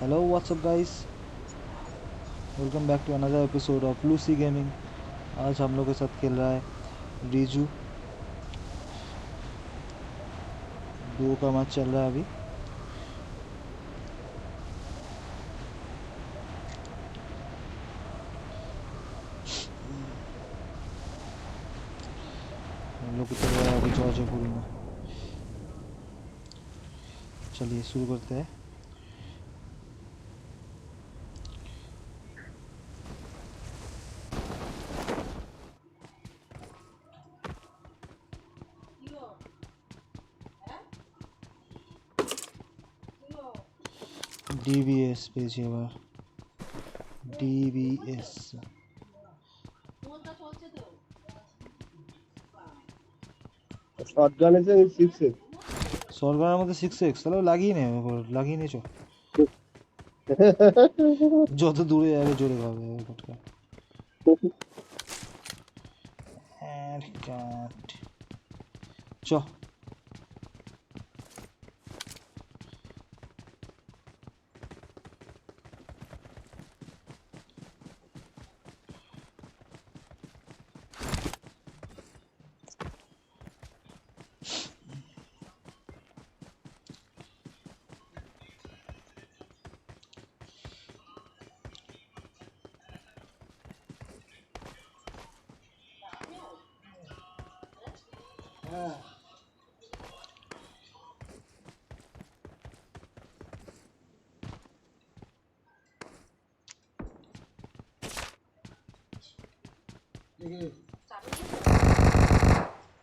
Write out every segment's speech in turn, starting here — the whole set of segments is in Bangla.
Hello, what's up guys? Welcome back to another episode of Lucy gaming. आज हम लोग के साथ खेल रहा है रीजू। दो का मैच चल रहा है अभी। हम लोग चल रहा है अभी जॉर्जियापुरी में। चलिए शुरू करते हैं। DBS पेज এবার DBS শটগান এসে 6x শর্টগানের মধ্যে 6x তাহলে লাগিয়ে নে চো। যত দূরে যাবে জোরে খাবে ফটকা। এন্ড কাট চ।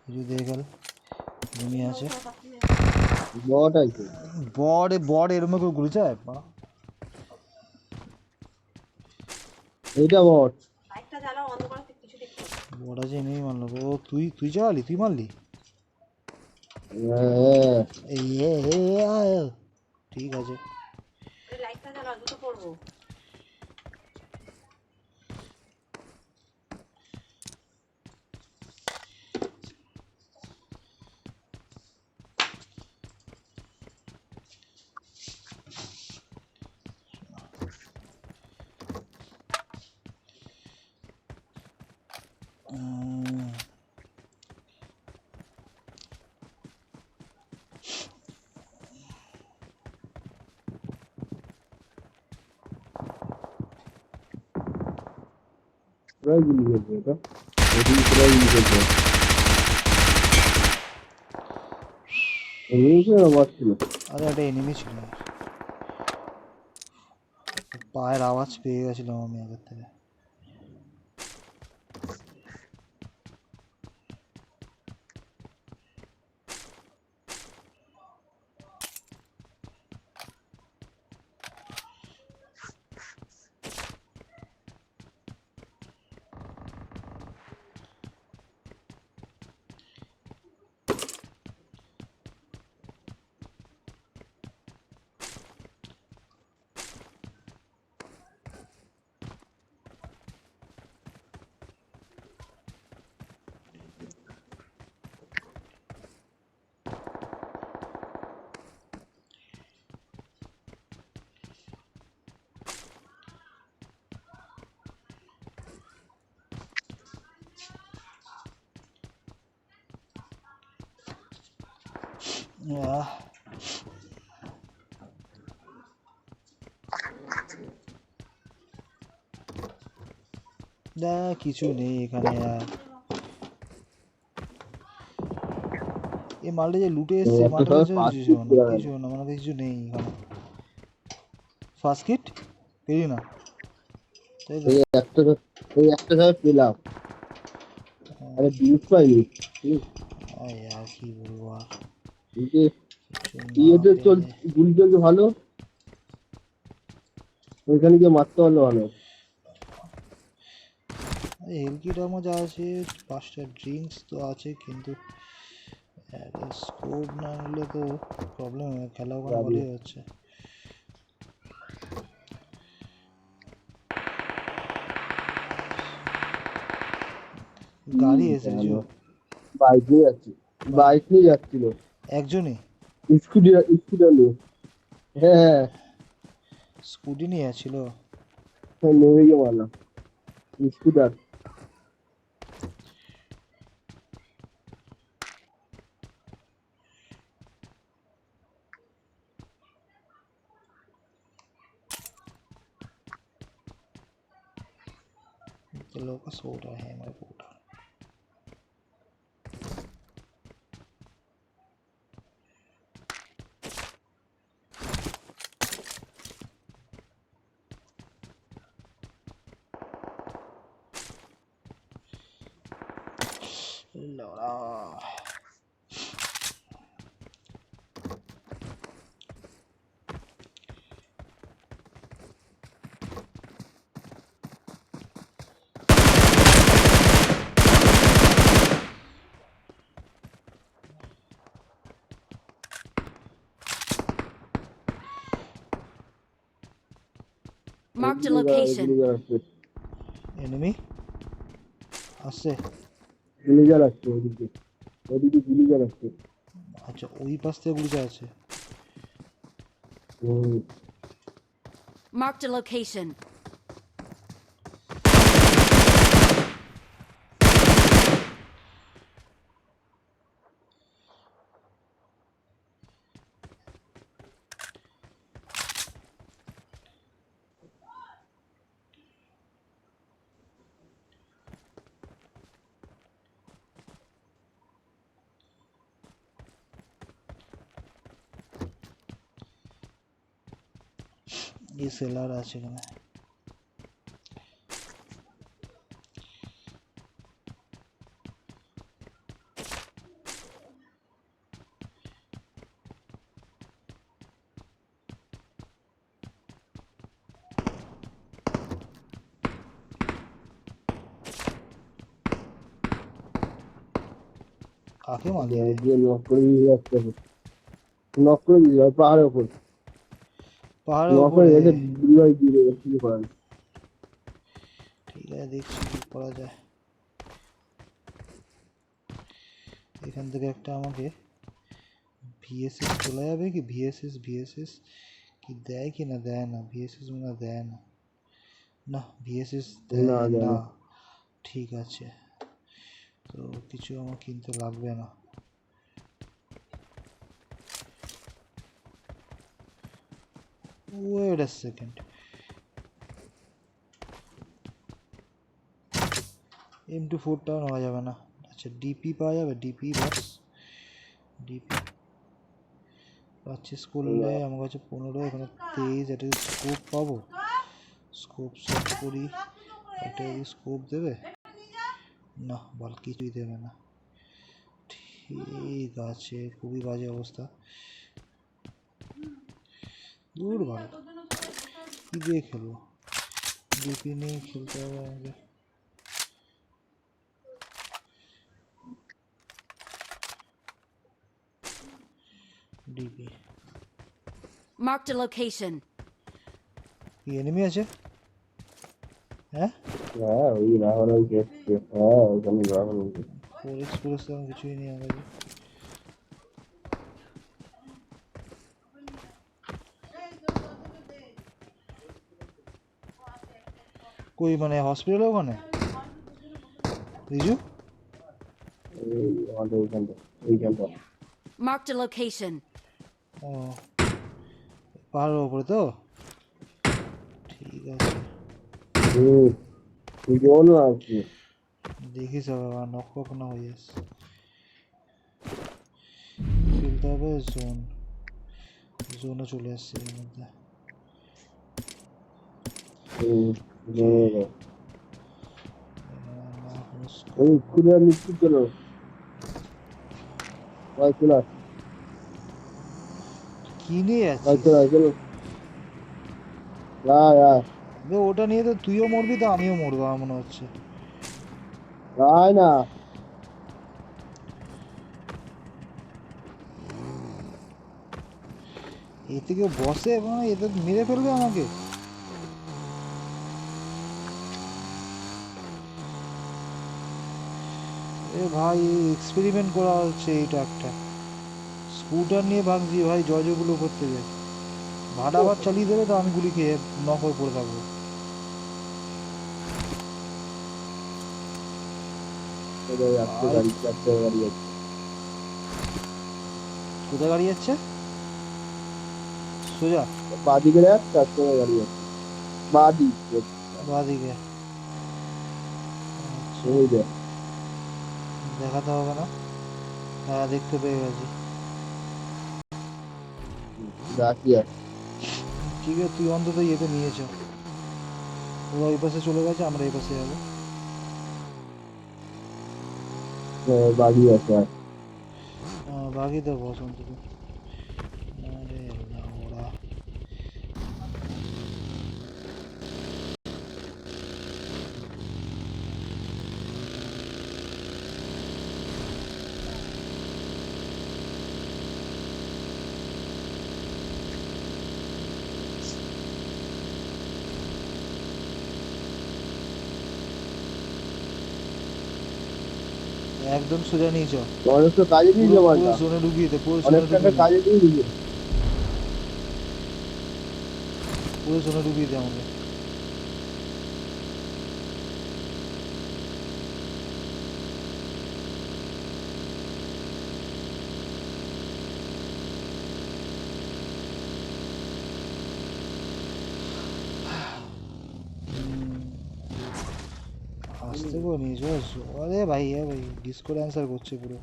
রিজু দেখল তুমি আছে বট আছে বড় এরকম করে ঘুরে যায় বাড়া। এইটা বট বড় আছে নেই মারলো। ও তুই চালালি, তুই মারলি। হ্যাঁ এই ঠিক আছে। প্রায় গুলি করবে এটা এদিকে প্রায় গুলি করবে এমনি মারছিল আরে একটা এনিমি ছিল, পায়ের আওয়াজ পেয়ে গেছিলাম আমি আগের থেকে। না কিছু নেই এখানে। এই মালটা যে লুটে এসছে মালটা কিছু না, মানে কিছু নেই এখানে। ফার্স্ট কিট পেলি না তাই তো। এই একটা জায়গায় পেলাম আরে বিউট পাইনি আর কি বলবো আর কিছু না ইয়েতে চল পেলে। গুলি চলছে ভালো ওইখানে গিয়ে মারতে পারলো ভালো হেল কিট আমার যা আছে, 5টা ড্রিঙ্কস তো আছে, কিন্তু স্কোপ না নিলে তো প্রবলেম, খেলা ওখানে ভালোই হচ্ছে। গাড়ি এসে রিজু বাইক নিয়ে যাচ্ছি বাইক নিয়ে যাচ্ছিল একজনই। স্কুটার নিয়ে হ্যাঁ স্কুটি নিয়ে যাচ্ছিল। নেমে গিয়ে মারলাম স্কুটার। लोगों का सो रहा है हमारे पूरा। लौड़ा Marked a location. एनिमी আসছে। ভিলেজার আসছে ওদিকে, ওদিকে ভিলেজার আসছে। আচ্ছা ওই পাশ থেকে গুলি আছে। Marked a location. ये सेलर আছে এখানে। কাকে মারলি রে? দিয়ে নক করে দিয়ে আসতে হবে, নক করে দিয়ে যাও পাহাড়ের উপর, পাহাড়ের নক করে উপরে। রেখে দুই দিয়ে দেবে কি করার। ঠিক আছে দেখছি কি করা যায়। এখান থেকে একটা আমাকে ভিএসএস তোলা যাবে কি? ভিএসএস কি দেয় কি না দেয় না? ভিএসএস মনে হয় দেয় না। না ভিএসএস দেয় না, দেয় না। না। ঠিক আছে, তো কিছু আমার কিনতে লাগবে না। ওয়েট আ সেকেন্ড, M24টা নেওয়া যাবে না। আচ্ছা ডিপি পাওয়া যাবে? ডিপি বাস, ডিপি 25 করলে আমার কাছে 15, এখানে 23। এটা স্কোপ পাবো? স্কোপ সেট করি, এটা স্কোপ দেবে না? বল কিছুই দেবে না। ঠিক আছে, খুবই বাজে অবস্থা। দূর ভালো, কি দিয়ে খেলবো? ডিপি নিয়ে খেলতে হবে আমাকে। DP Marked a location. কি এনিমি আছে? হ্যাঁ হ্যাঁ ওই রাহুল গেছে, হ্যাঁ ওখানে রাহুল। 4x তো আমি কিছুই নেই আমার কাছে। কই মানে হসপিটালে ওখানে রিজু? এই আমাদের এইখানটা, এইখানটা। Marked a location. ও পাহাড়ের ওপরে তো? ঠিক আছে তুই কেমন আছি? দেখিস বাবা, নক ফক না হয়ে যাস। খেলতে হবে জোন, জোনে চলে আসছে এর মধ্যে। ওই স্কুলে নিশ্চিত চলো, চলো কি নিয়ে চলো যাচ্ছিস? চলো। ওটা নিয়ে তো তুইও মরবি, তো আমিও মরবো আমার মনে হচ্ছে। না এতে কেউ বসে মানে এতে মেরে ফেলবে আমাকে। এ ভাই এক্সপেরিমেন্ট করা হচ্ছে, এইটা একটা স্কুটার নিয়ে ভাগছি ভাই, জজগুলো করতে যায়। ভাড়া আবার চালিয়ে দেবে তো আমি গুলি খেয়ে নক হয়ে পড়ে থাকবো। একটা ভাই গাড়ি, চারটে গাড়ি আছে। কোথায় গাড়ি যাচ্ছে? সোজা বাদিকে দেখ, চারটে গাড়ি আছে। বাদি, বাঁদিকে। আচ্ছা, ওই দেখ। দেখাতে হবে না। হ্যাঁ দেখতে পেয়ে গেছি। রাখি আছে। ঠিক আছে, তুই অন্তত ইয়েতে নিয়েছ। ওরা ওই পাশে চলে গেছে, আমরা এই পাশে যাবো। বাদি আছে আর। বাকিতে বস অন্তত। আরে আল্লাহ, ওরা একদম সোজা নিয়েছ। অনেক তো কাজে পুরো দিয়েছে পুরো মালটা। জোনে ঢুকিয়ে দে, পুরো অনেক জোনে টাকা ঢুকিয়ে দে, কাজে দিয়ে দিয়েছে। পুরো জোনে ঢুকিয়ে দে আমাকে। আস্তে করে নিয়েছো। আরে ভাই, ভাই ডিসকোড অ্যান্সার করছে পুরো।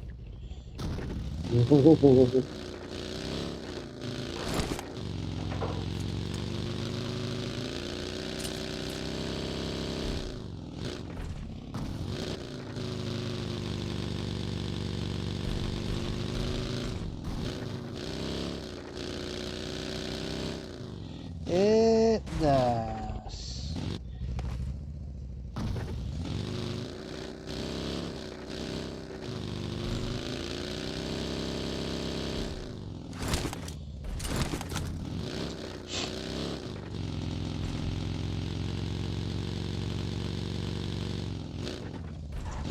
এ দাস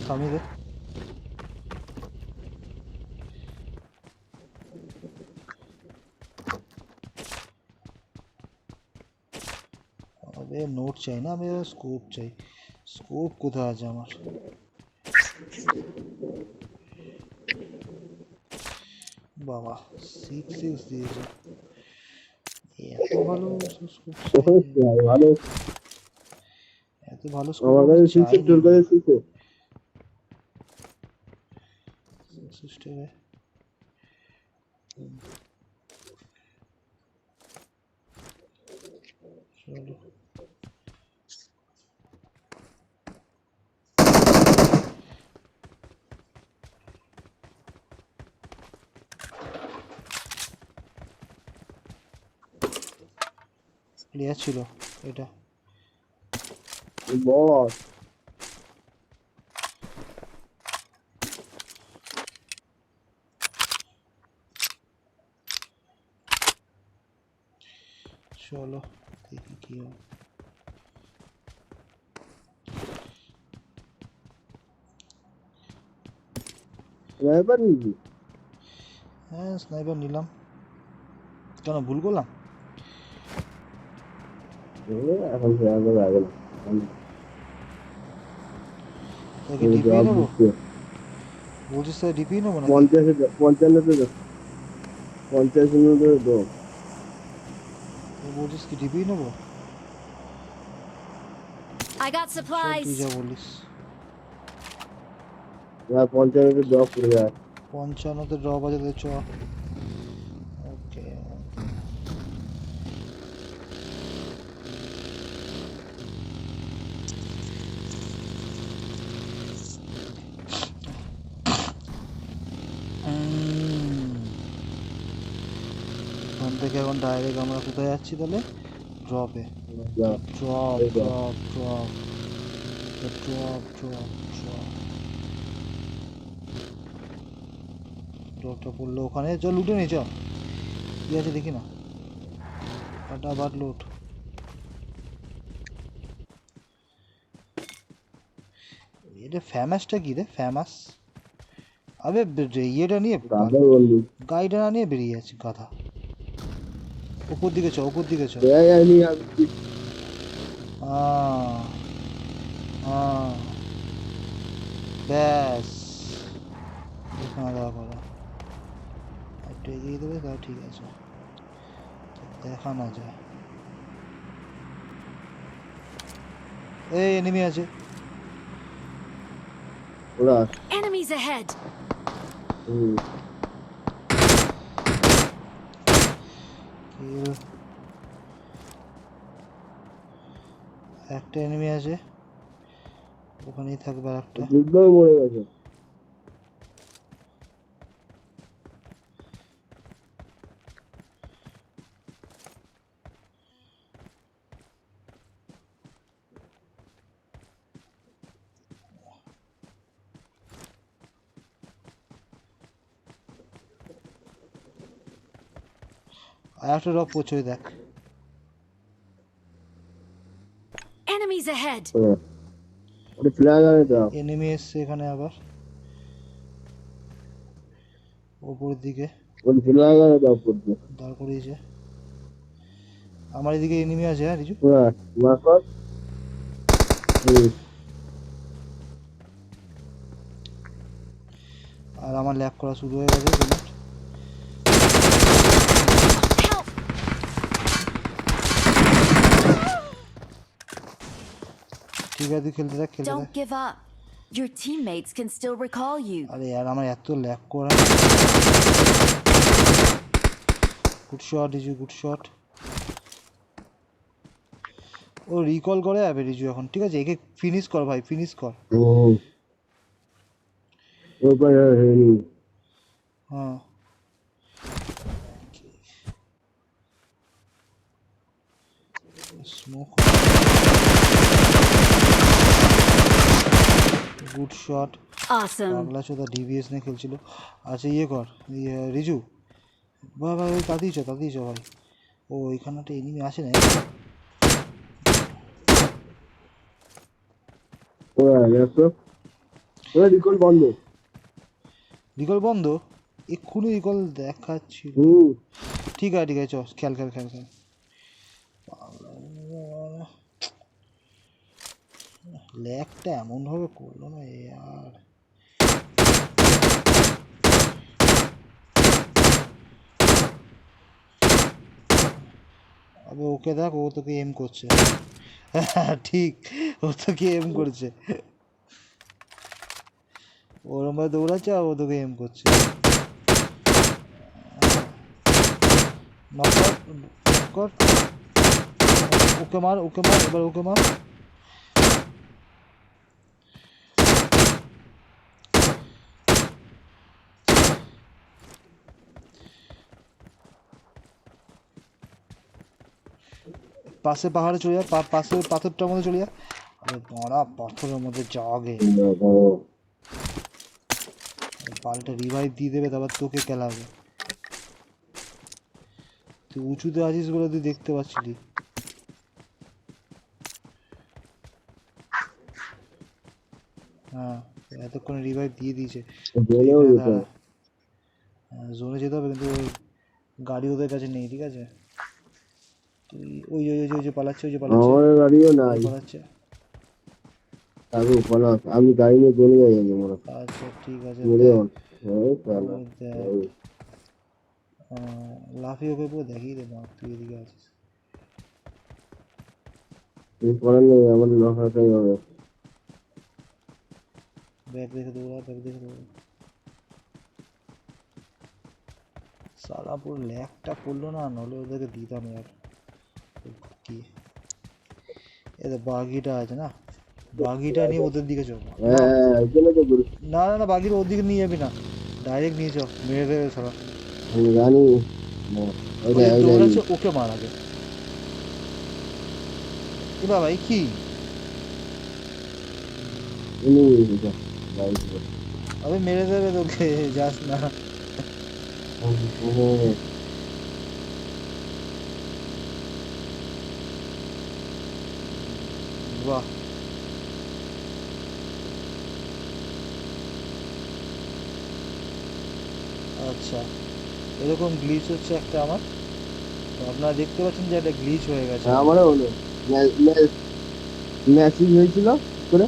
থামিয়ে দে। আরে নোট চাই না, আমি স্কোপ চাই। স্কোপ কোথায় আছে আমার? বাবা 6 দিয়েছে, এত ভালো স্কোপ চাইনি। ভালো। এত ভালো স্কোপ আমার আমি কাছে শিখছে, চাইনি তোর ভাই। কাছে শিখছে। সিস্টেমে চলো। ক্লিয়ার ছিল এটা। বস, চলো দেখি কি হয়। স্নাইপার নিবি? হ্যাঁ স্নাইপার নিলাম, কেন ভুল করলাম? এখন স্নাইপার লাগে না। তাকে ডিপি জবাব নেবো? দিচ্ছে। বলছিস তাই ডিপি নেবো নাকি? 50-55 দাও, 50 দাও। বলছিস কি ডিপি নেবো? I got চল তুই supplies. যা বলিস। 50 ড্রপ করে যায়। 55তে ড্রপ আছে তো চ। ওকে। ওখান থেকে এখন ডাইরেক্ট আমরা কোথায় যাচ্ছি তাহলে? ড্রপে। যা, ড্রপ এই যা। Drop drop drop drop drop. ড্রপটা পড়লো ওখানে, চল লুটে নে চ। কি আছে দেখি না, ফাটাফাট লুট। এটা ফেমাসটা কি রে? ফেমাস আবে ইয়েটা নিয়ে গাধা বললি। গাড়িটা না নিয়ে বেরিয়ে যাচ্ছি গাধা। উপর দিকে চ উপর দিকে চ আমি ব্যাস এখানে দেওয়া করো একটু এগিয়ে দেবে তাও ঠিক আছে দেখা না যায় এই এনিমি আছে ওরা Enemies ahead! কিল একটা এনিমি আছে ওখানেই থাকবে আর একটা যুদ্ধও মরে গেছে আর একটা ড্রপ পড়ছে ওই দেখ Enemies ahead! ওটা ফ্ল্যাগ আছে তো এনিমি এসছে এখানে আবার ওপরের দিকে ওটা ফ্ল্যাগ আছে তো করতে দাঁড় করিয়েছে আমার এদিকে এনিমি আছে হ্যাঁ রিজু ওরা মাকর আর আমার ল্যাগ করা শুরু হয়ে গেছে পেমেন্ট Help! ঠিক আছে তুই খেলতে থাক খেলতে থাক Don't give up. Your teammates can still recall you. আরে यार আমার এত ল্যাগ করা good shot Riju good shot ও রিকল করে যাবে রিজু এখন ঠিক আছে একে ফিনিশ কর ভাই ফিনিশ কর ওপরে হ্যাঁ স্মোক গুড শট Awesome. পাগলা চোদা ডিভিএস নিয়ে খেলছিল আচ্ছা ইয়ে কর রিজু ভাই ভাই ওই তাড়াতাড়ি চ ভাই ও এখানে একটা এনিমি আসে না ওরা দেখো ওরা রিকল বন্ধ রিকল বন্ধ এক্ষুনি রিকল দেখাচ্ছিল ঠিক আছে চ খেল ল্যাগটা এমনভাবে করলো না यार আবে ওকে দেখ ও তোকে এম করছে ঠিক ও তোকে এম করছে ওরম ভাবে দৌড়াচ্ছে আর ও তোকে এম করছে নক কর ওকে মার এবার ওকে মার পাশে পাহাড়ে চলে যা পাশে পাথরটার মধ্যে চলে যা আরে বড়া পাথরের মধ্যে জাগে পাল্টা রিভাইভ দিয়ে দেবে তারপর তোকে খেলাবে তুই উঁচুতে আছিস বলে তুই দেখতে পাচ্ছিলি হ্যাঁ এতক্ষণ রিভাইভ দিয়ে দিয়েছে জোনে যেতে হবে কিন্তু গাড়ি ওদের কাছে নেই ঠিক আছে তুই ওই যে পালাচ্ছে আমার গাড়িও নাই পালাচ্ছে আমি গাড়ি নিয়ে চলে যাই মনে আচ্ছা ঠিক আছে লাফিয়ে ওকে পুরো দেখিয়ে দে তুই এদিকে আছিস করার নেই আমার নখাটাই হবে ব্যাগ দেখে দৌড়া সারা পুরো ল্যাগটা পড়লো না নলে ওদেরকে দিতাম यार কি এই বাগিটা আছে না বাগিটা নিয়ে ওদের দিকে চল না বাগিটা ওর দিকে নিয়ে যাবি না ডাইরেক্ট নিয়ে চল মেরে দেবে সারা আমি জানি ওকে মারা গে ভাই কি আবে মেরে দেবে তোকে যাস না বাহ আচ্ছা এরকম গ্লিচ হচ্ছে একটা আমার আপনারা দেখতে পাচ্ছেন যে একটা গ্লিচ হয়ে গেছে। আমারও হলো ম্যাসেজ হয়েছিল কি করে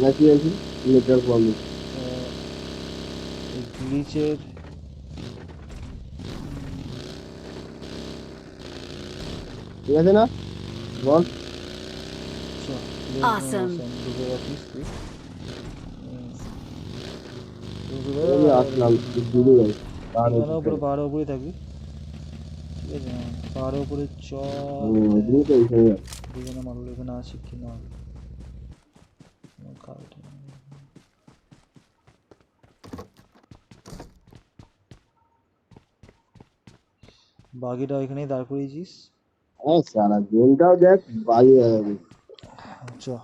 ম্যাসেজ হয়েছিল নেটওয়ার্ক প্রবলেম এই গ্লিচের ঠিক আছে না বল Awesome. ঢুকে গেছিস তুই। এই আসলাম দূরে যাই তার এখানে উপরে পাহাড়ের উপরে থাকবি, ঠিক আছে? পাহাড়ের উপরে চল, তুমি তো এইখানে এখানে মারলো, এখানে আছে কি না বাকিটা এখানেই দাঁড় করিয়েছিস। হ্যাঁ সারা গেমটাও দেখ বাজে যাবে আচ্ছা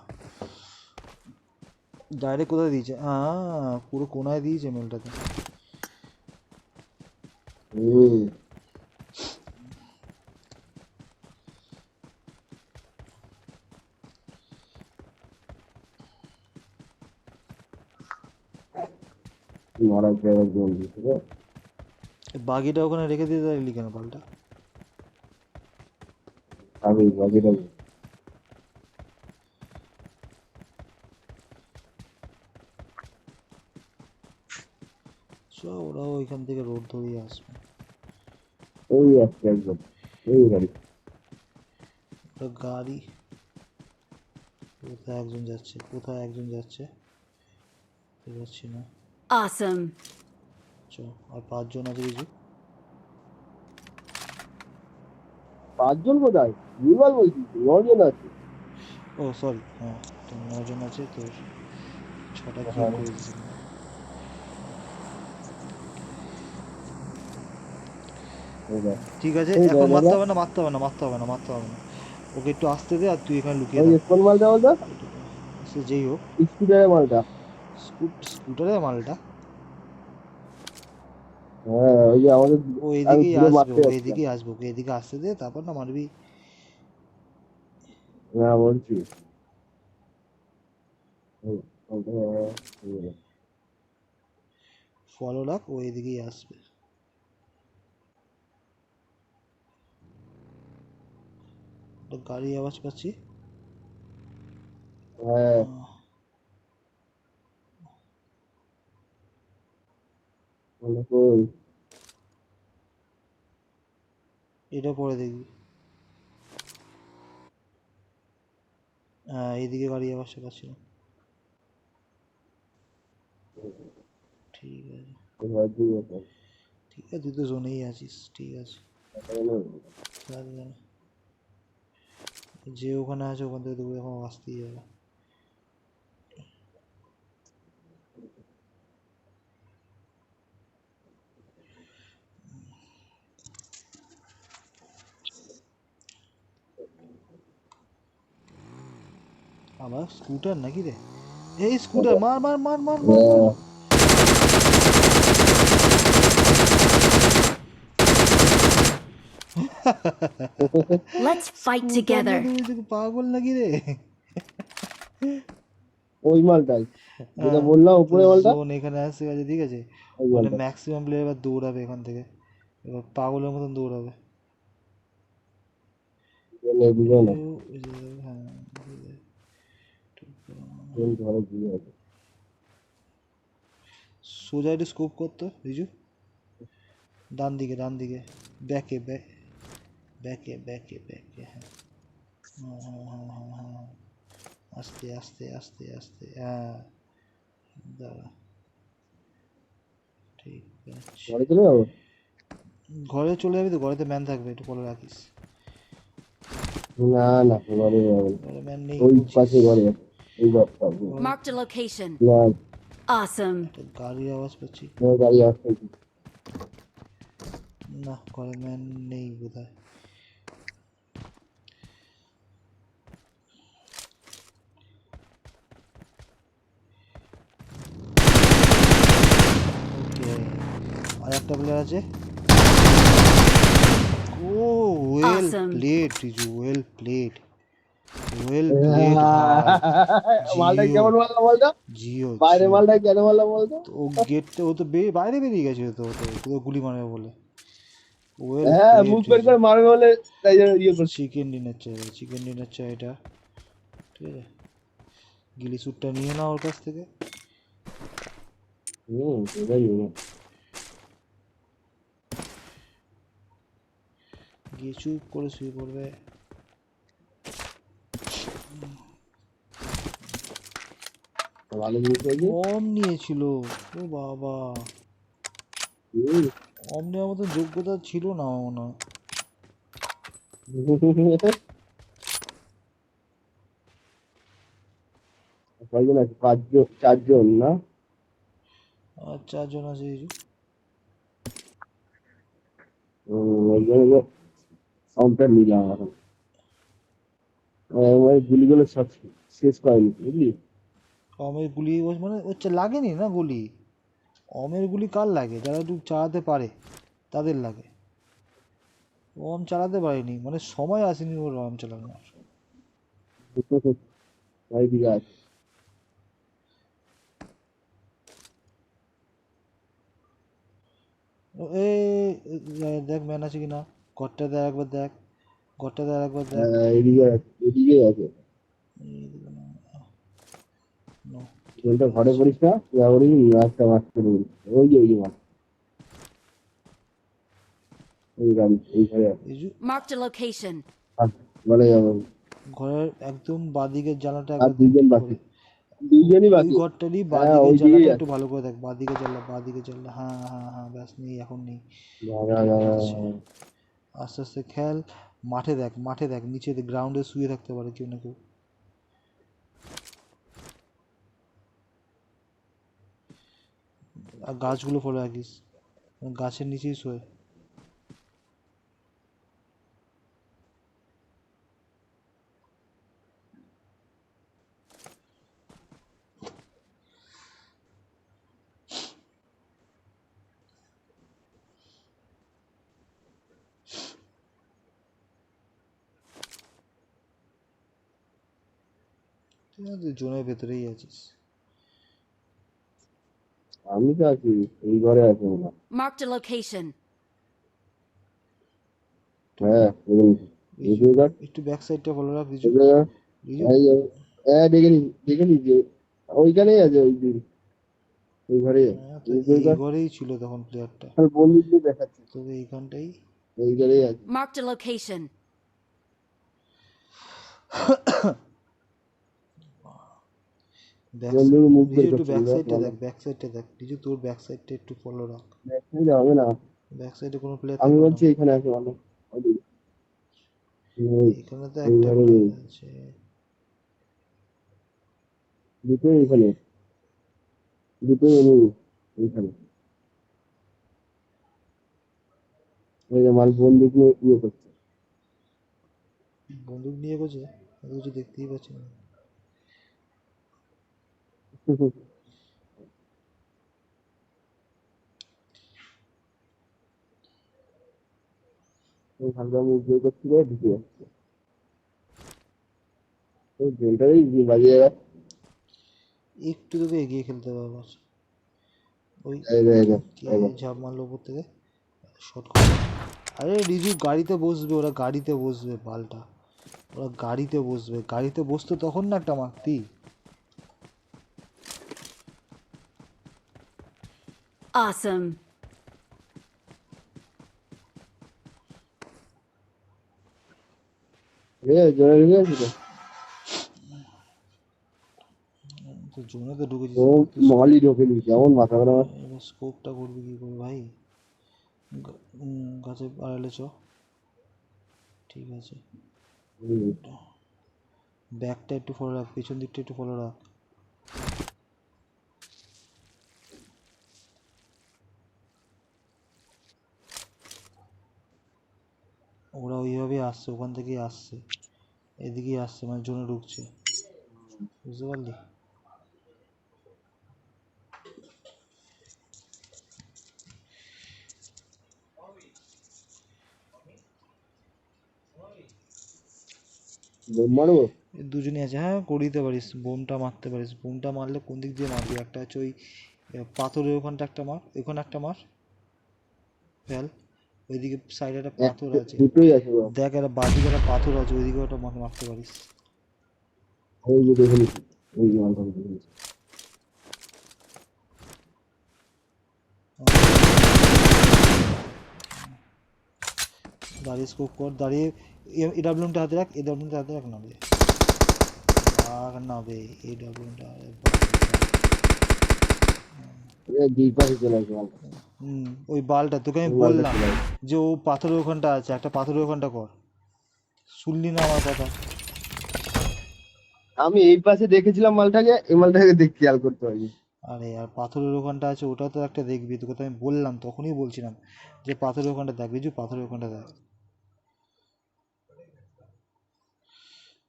ডাইরেক্ট কোথায় দিয়েছে? পুরো কোনায় দিয়েছে মেলটাতে। মারা জায়গায় গেম দিচ্ছে বাকিটা ওখানে রেখে দিয়ে দিলি কেন পাল্টা? আমি বাকিটা চ ওরাও ওইখান থেকে রোড ধরিয়ে আসবে। ওই আসছে একদম এই গাড়ি ওটা গাড়ি, কোথায় একজন যাচ্ছে, কোথায় একজন যাচ্ছে বুঝতে পারছি না। Awesome. চ আর 5 জন আছে কিছু। পাঁচজন কোথায় বিমাল বলছি 9 জন আছে ও সরি, হ্যাঁ তো 9 জন আছে, তো 6টা কিল হ্যাঁ। করে দিয়েছে। ঠিক আছে, এই এখন দাদা। মারতে হবে না। ওকে একটু আসতে দে, আর তুই এখানে লুকিয়ে ওই থাক। কোন মালটা বলতো সে যেই হোক, স্কুটারের মালটা স্কুটারের মালটা হ্যাঁ ওই যে আমাদের ও আমি এদিকেই ঘুরে আসবে, মারতে যাচ্ছিলাম ওকে এদিকে আসতে দে, তারপর না মারবি। না বলছি ফলো রাখ, ও এদিকেই আসবে। একটা গাড়ি আওয়াজ পাচ্ছি। হ্যাঁ এটা পরে দেখবি। হ্যাঁ এইদিকে গাড়ি আওয়াজটা পাচ্ছিল। ঠিক আছে, তুই তো জোনেই আছিস, ঠিক আছে। যে ওখানে আছে ওখান থেকে দৌড়ে এখন আসতেই যাবে। আবার স্কুটার নাকি রে? এই স্কুটার, মার মার মার মার মার মার। Let's fight together. পাগল নাকি রে? ওই মালটাই যেটা বললাম উপরে মালটা জোন এখানে আসছে গেছে, ঠিক আছে। ওই মানে মালটা ম্যাক্সিমাম প্লেয়ার এবার দৌড়াবে এখান থেকে, এবার পাগলের মতন দৌড়াবে। দুজন হ্যাঁ ঘরে গিয়ে আছে সোজা একটু স্কোপ করতো রিজু, ডান দিকে ব্যাকে হ্যাঁ আস্তে হ্যাঁ দাঁড়া, ঠিক আছে। ঘরে চলে যাবো ঘরে চলে যাবি তো? ঘরেতে ম্যান থাকবে, একটু বলে রাখিস। না না ঘরে যাবো ঘরে ম্যান নেই ওই বলছিস। পাশে ঘরে ওই ঘরটা Marked a location. না Awesome. একটা গাড়ির আওয়াজ পাচ্ছি। গাড়ি আসছে না ঘরে ম্যান নেই বোধহয়। ওকে, আর একটা প্লেয়ার আছে। ও well Awesome. Played Riju, well played মালটা কেমন মারলাম বলতো জিও বাইরে মালটা কেন মারলাম বলতো ও গেটে, ও তো বাইরে বেরিয়ে গেছে তো, তো গুলি মারবে বলে। ওয়েল হ্যাঁ মুখ বের করে মারবে বলে তাই জন্য ইয়ে করছি। চিকেন ডিনার চাই এটা, ঠিক আছে। গিলি স্যুটটা নিয়ে নাও ওর কাছ থেকে। এটাই নিয়ে। গিয়ে চুপ করে শুয়ে পড়বে। ভালো জিনিস হয়েছে। কম নিয়েছিল, ও বাবা, হুম। কম নেওয়ার মতো যোগ্যতা ছিল না আমার মনে হয়। কয়জন আছে? 5 জন 4 জন না? আর 4 জন আছে এই যে। একজনের কমপ্লেন নিলাম এখন। ওই গুলিগুলো সব শেষ করেনি বুঝলি। অমের গুলি মানে হচ্ছে লাগেনি না গুলি। অমের গুলি কার লাগে? যারা একটু চালাতে পারে তাদের লাগে। ওম চালাতে পারেনি, মানে সময় আসেনি ওর ওম চালানোর। ভাই দিকে আছে। এ দেখ ম্যান আছে কিনা, ঘরটা দেখ একবার, দেখ ঘরটা দেখ একবার, দেখ। এদিকে আছে, এদিকেই আছে। এইদিকে না, no, ঠিক ট্রেনটা ঘরে আছে। পড়িস না, যা করিস মাছটা মাছ করে দিস। ওই যে মাছ, ওই গাড়ি এই ঘরে আছে। এই যে Marked a location. আর বলে যাবে। ঘরের একদম বাঁদিকের জানালাটা আর একবার দেখ 2 জন ঠিক বাকি, করে। 2 জনই ওই বাকি। ঘরটারই হ্যাঁ বাঁদিকের ওই দিকেই জানলাটা একটু আছে। ভালো করে দেখ, বাঁদিকে জানলা, হ্যাঁ হ্যাঁ হ্যাঁ, ব্যাস নেই, এখন নেই। যা, যা, ঠিক যা, যা, আছে, যা। আস্তে আস্তে খেল। মাঠে দেখ নিচে গ্রাউন্ডে শুয়ে থাকতে পারে কেউ না কেউ। আর গাছগুলো ফলো রাখিস, গাছের নিচেই শোয়। ঠিক আছে, জোনের ভেতরেই আছিস। আমি তো আছি, এই ঘরে আছে না। Marked a location. হ্যাঁ রিজু, এই ঘর, একটু ব্যাক সাইডটা ফলো রাখ রিজু। এই ঘর। রিজু, এই যে, হ্যাঁ দেখে নি যে ওইখানেই আছে, ওই দিন ওই ঘরে হ্যাঁ তো এই এই ঘর। ঘরেই ছিল তখন প্লেয়ারটা, আর বন্ধু দিয়ে দেখাচ্ছে তবে এইখানটাই। এই ঘরেই আছে। Marked a location. ব্যাক, বন্ধুর মুখ রিজু বের একটু করছে ব্যাক দেখ সাইডটা ভালো। দেখ, ব্যাক সাইডটা দেখ রিজু, তোর ব্যাক সাইডটা একটু ফলো রাখ। দেখাইলে হবে না। ব্যাক সাইডে কোনো প্লেয়ার আমি থাকবে না। বলছি এখানে আছে ভালো। ওদিকে। এখানে তো এই একটা ঘরে নেই, প্লেয়ার আছে। দুটোই এখানে, দুটোই নেই এইখানে। ওই যে মাল বন্দুক নিয়ে ইয়ে করছে। বন্দুক নিয়ে গেছে, আমি কিছু দেখতেই পাচ্ছি না। ওই হালকা মুখ বের করছিল ঢুকে যাচ্ছে। ওই ড্রেনটাই বাজিয়ে গেছে। একটু তোকে এগিয়ে খেলতে হবে আবার। ওই এই যে, এই যে, কে এই যে। ঝাঁপ মারলো উপর থেকে, শট করে। আরে রিজু গাড়িতে বসবে, ওরা গাড়িতে বসবে পাল্টা, ওরা গাড়িতে বসবে, গাড়িতে বসতো তখন না একটা মারতি। Awesome. জোরে ঢুকে গেছিল। তো জোনে তো ঢুকেছিস, ও এবার তো মহলই ঢোকেনি, কেমন মাথা খারাপ আমার। এবার স্কোপটা করবি কি করে ভাই। গাছের আড়ালে চ, ঠিক আছে। হুম। ব্যাকটা একটু ফলো রাখ, পেছন দিকটা একটু ফলো রাখ। ওরা ওইভাবেই আসছে, ওখান থেকেই আসছে, এদিকেই আসছে, মানে জোনে ঢুকছে, বুঝতে পারলি। বোম মারবো। দুজনই আছে, হ্যাঁ করে দিতে পারিস, বোমটা মারতে পারিস। বোমটা মারলে কোন দিক দিয়ে মারবি, একটা হচ্ছে ওই পাথরের ওখানটা একটা মার, ওখানে একটা মার, ফেল। ওইদিকে সাইডে একটা পাথর আছে, দুটোই আছে বাবা। দেখ একটা বাদিকে একটা পাথর আছে, ওইদিকে ওটা মারতে পারিস। ওই যে দেখে নিচ্ছি, ওই যে মালটা দেখে নিচ্ছি। দাঁড়িয়ে স্কোপ কর, দাঁড়িয়ে এডাব্লিউএমটা হাতে রাখ, এডাব্লিউএমটা হাতে রাখ, নাবে নাবে এডাব্লিউএমটা। দুই পাশে চলে আসবে মালটা। ওই বালটা তোকে আমি ওই মালটা বললাম চলে আসবে। যে ও পাথরের ওখানটা আছে, একটা পাথরের ওখানটা কর, শুনলি না আমার কথা? আমি এই পাশে দেখেছিলাম মালটাকে, এই মালটাকে দেখ খেয়াল করতে হয়নি। আরে আর পাথরের ওখানটা আছে, ওটা তো একটা দেখবি, তোকে তো আমি বললাম, তখনই বলছিলাম যে পাথরের ওখানটা দেখ, বিজু পাথরের ওখানটা দেখ।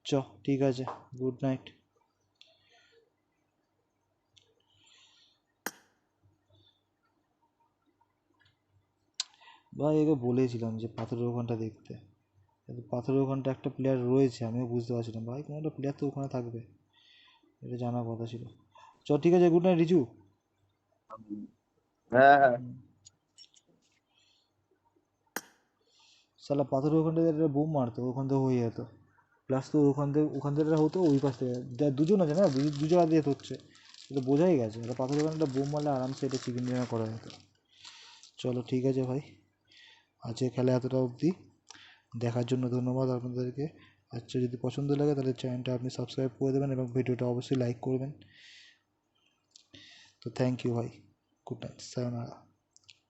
চ, ঠিক আছে, গুড নাইট। ভাই একে বলেছিলাম যে পাথরের ওখানটা দেখতে, কিন্তু পাথরের ওখানটা একটা প্লেয়ার রয়েছে, আমিও বুঝতে পারছিলাম ভাই কোনো একটা প্লেয়ার তো ওখানে থাকবে, এটা জানার কথা ছিল। চ, ঠিক আছে, গুড নাইট রিজু। হ্যাঁ হ্যাঁ। সালা পাথরের ওখানটা একটা বোম মারতো, ওখান থেকে হয়ে যেত, প্লাস তো ওখান থেকে হতো, ওই পাশ থেকে দুজন আছে না, দু জায়গা দিয়ে হচ্ছে, এটা বোঝাই গেছে। এটা পাথরের ওখানে একটা বোম মারলে আরামসে এটা চিকেন ডিনার করা যেত। চলো ঠিক আছে ভাই, আজকে খেলা এতটা অবধি, দেখার জন্য ধন্যবাদ আপনাদেরকে। আচ্ছা, যদি পছন্দ লাগে তাহলে চ্যানেলটা আপনি সাবস্ক্রাইব করে দেবেন এবং ভিডিওটা অবশ্যই লাইক করবেন। তো থ্যাংক ইউ ভাই, গুড নাইট, সায়োনারা।